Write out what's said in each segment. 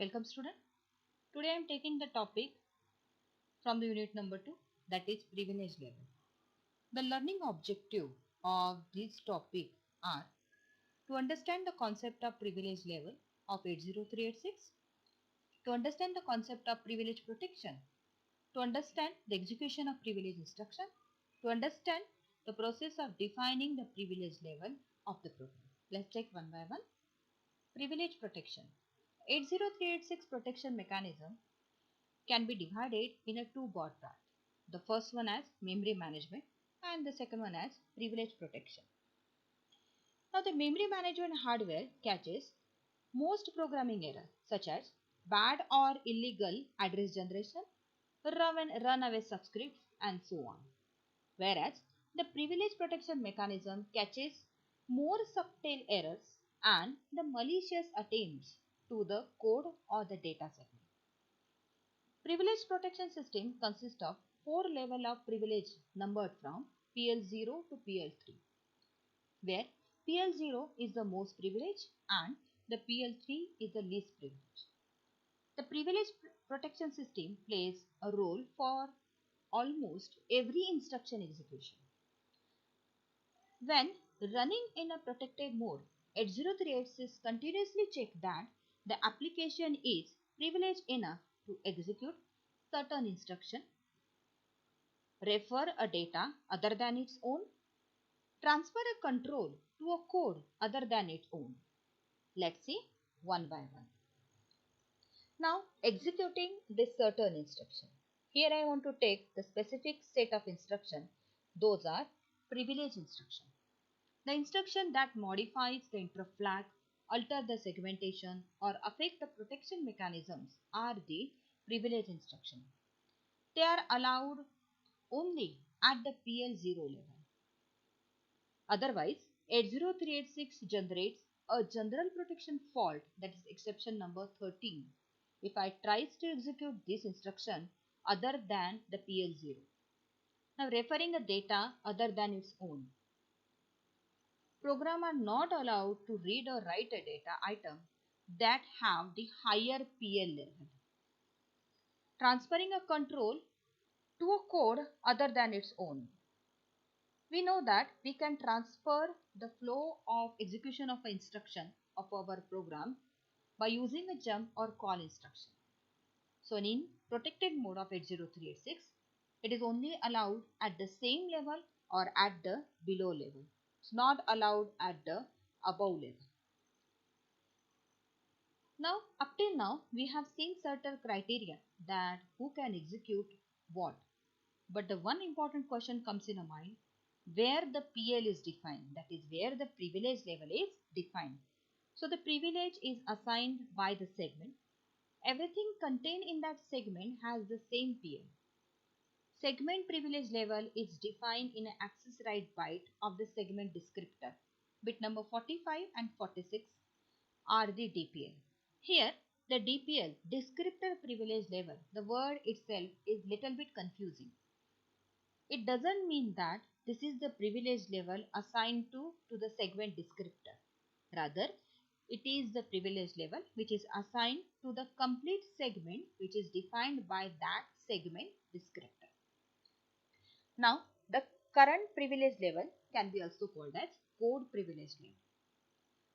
Welcome student. Today I am taking the topic from the unit number 2, that is privilege level. The learning objective of this topic are to understand the concept of privilege level of 80386, to understand the concept of privilege protection, to understand the execution of privilege instruction, to understand the process of defining the privilege level of the program. Let's take one by one. Privilege protection. 80386 protection mechanism can be divided in a two broad parts. The first one as memory management and the second one as privilege protection. Now the memory management hardware catches most programming errors such as bad or illegal address generation, runaway subscripts and so on. Whereas the privilege protection mechanism catches more subtle errors and the malicious attempts to the code or the data segment. Privilege protection system consists of 4 levels of privilege numbered from PL0 to PL3, where PL0 is the most privileged and the PL3 is the least privileged. The privilege protection system plays a role for almost every instruction execution. When running in a protected mode, 80386 continuously checks that the application is privileged enough to execute certain instruction, refer a data other than its own, transfer a control to a code other than its own. Let's see one by one. Now executing this certain instruction. Here I want to take the specific set of instruction. Those are privilege instruction. The instruction that modifies the interrupt flag, alter the segmentation or affect the protection mechanisms are the privilege instruction. They are allowed only at the PL0 level. Otherwise, 80386 generates a general protection fault, that is exception number 13, if I tries to execute this instruction other than the PL0. Now referring a data other than its own. Program are not allowed to read or write a data item that have the higher PL level. Transferring a control to a code other than its own. We know that we can transfer the flow of execution of an instruction of our program by using a jump or call instruction. So in protected mode of 80386, it is only allowed at the same level or at the below level. It's not allowed at the above level. Now, up till now, we have seen certain criteria that who can execute what. But the one important question comes in a mind, where the PL is defined, that is where the privilege level is defined. So the privilege is assigned by the segment. Everything contained in that segment has the same PL. Segment privilege level is defined in an access right byte of the segment descriptor. Bit number 45 and 46 are the DPL. Here the DPL, descriptor privilege level, the word itself is little bit confusing. It doesn't mean that this is the privilege level assigned to the segment descriptor. Rather, it is the privilege level which is assigned to the complete segment which is defined by that segment descriptor. Now, the current privilege level can be also called as code privilege level.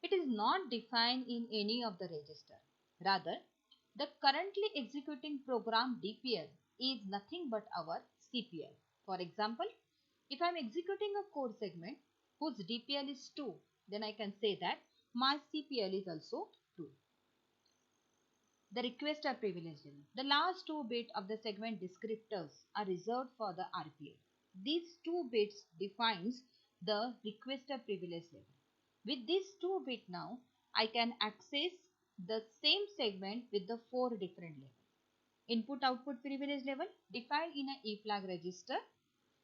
It is not defined in any of the register. Rather, the currently executing program DPL is nothing but our CPL. For example, if I am executing a code segment whose DPL is 2, then I can say that my CPL is also 2. The requester privilege level. The last 2 bits of the segment descriptors are reserved for the RPL. These 2 bits defines the requester privilege level. With these 2 bits now, I can access the same segment with the 4 different levels. Input-output privilege level defined in a E-flag register.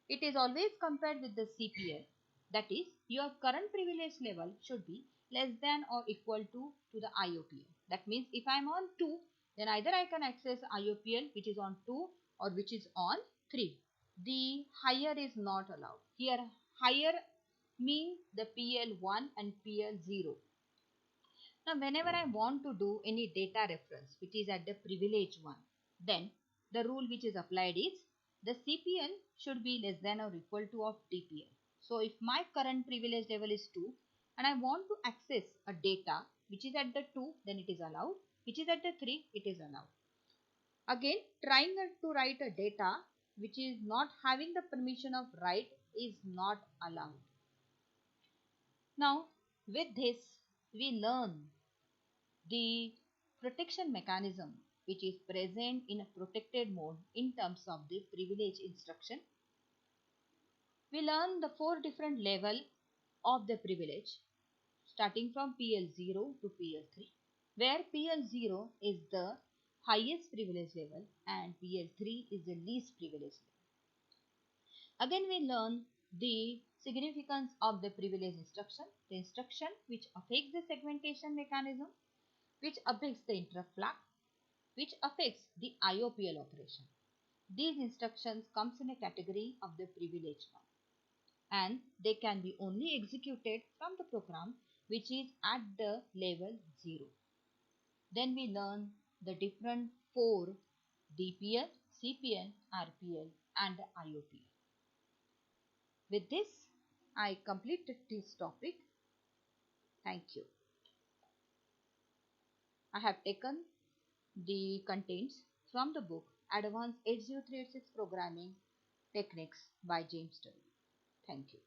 It is always compared with the CPL. That is, your current privilege level should be less than or equal to the IOPL. That means if I am on 2, then either I can access IOPL which is on 2 or which is on 3. The higher is not allowed. Here higher means the PL1 and PL0. Now, whenever I want to do any data reference which is at the privilege 1, then the rule which is applied is the CPL should be less than or equal to of DPL. So, if my current privilege level is 2 and I want to access a data which is at the 2, then it is allowed, which is at the 3, it is allowed. Again, trying to write a data which is not having the permission of write is not allowed. Now, with this, we learn the protection mechanism which is present in a protected mode in terms of the privilege instruction. We learn the 4 different level of the privilege starting from PL0 to PL3, where PL0 is the highest privilege level and PL3 is the least privilege level. Again, we learn the significance of the privilege instruction, the instruction which affects the segmentation mechanism, which affects the interrupt flag, which affects the IOPL operation. These instructions comes in a category of the privileged one and they can be only executed from the program which is at the level 0. Then we learn the different 4 DPL, CPL, RPL and IOPL. With this, I completed this topic. Thank you. I have taken the contents from the book Advanced 80386 Programming Techniques by James Turley. Thank you.